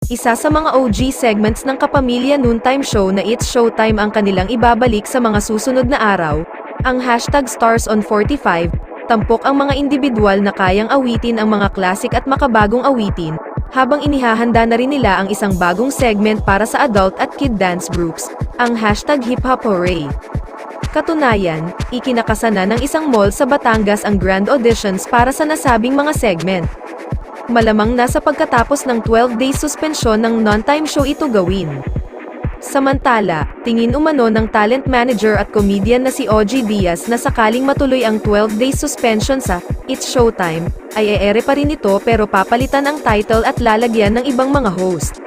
Isa sa mga OG segments ng Kapamilya Noontime Show na It's Showtime ang kanilang ibabalik sa mga susunod na araw. Ang #StarsOn45, tampok ang mga individual na kayang awitin ang mga classic at makabagong awitin, habang inihahanda na rin nila ang isang bagong segment para sa adult at kid dance groups, ang #HipHopHooray. Katunayan, ikinakasa na ng isang mall sa Batangas ang grand auditions para sa nasabing mga segment. Malamang nasa pagkatapos ng 12 days suspensyon ng non-time show ito gawin. Samantala, tingin umano ng talent manager at comedian na si OG Diaz na sakaling matuloy ang 12 days suspension sa It's Showtime, ay eere pa rin ito pero papalitan ang title at lalagyan ng ibang mga host.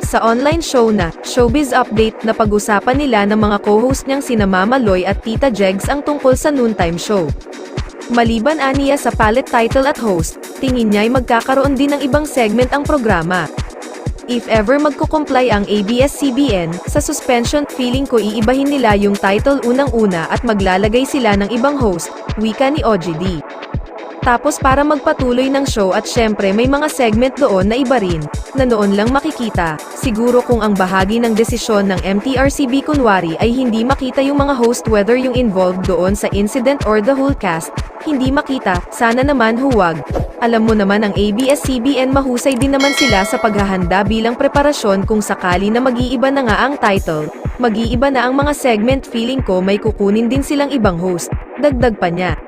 Sa online show na Showbiz Update na pag-usapan nila ng mga co-host niyang sina Mama Loy at Tita Jegs ang tungkol sa noontime show. Maliban aniya sa palit title at host, tingin niya ay magkakaroon din ng ibang segment ang programa. If ever magko-comply ang ABS-CBN sa suspension, feeling ko iibahin nila yung title unang-una at maglalagay sila ng ibang host, wika ni OGD. Tapos para magpatuloy ng show at syempre may mga segment doon na iba rin, na noon lang makikita, siguro kung ang bahagi ng desisyon ng MTRCB kunwari ay hindi makita yung mga host whether yung involved doon sa incident or the whole cast, hindi makita, sana naman huwag. Alam mo naman ang ABS-CBN mahusay din naman sila sa paghahanda bilang preparasyon kung sakali na mag-iiba na nga ang title, mag-iiba na ang mga segment feeling ko may kukunin din silang ibang host, dagdag pa niya.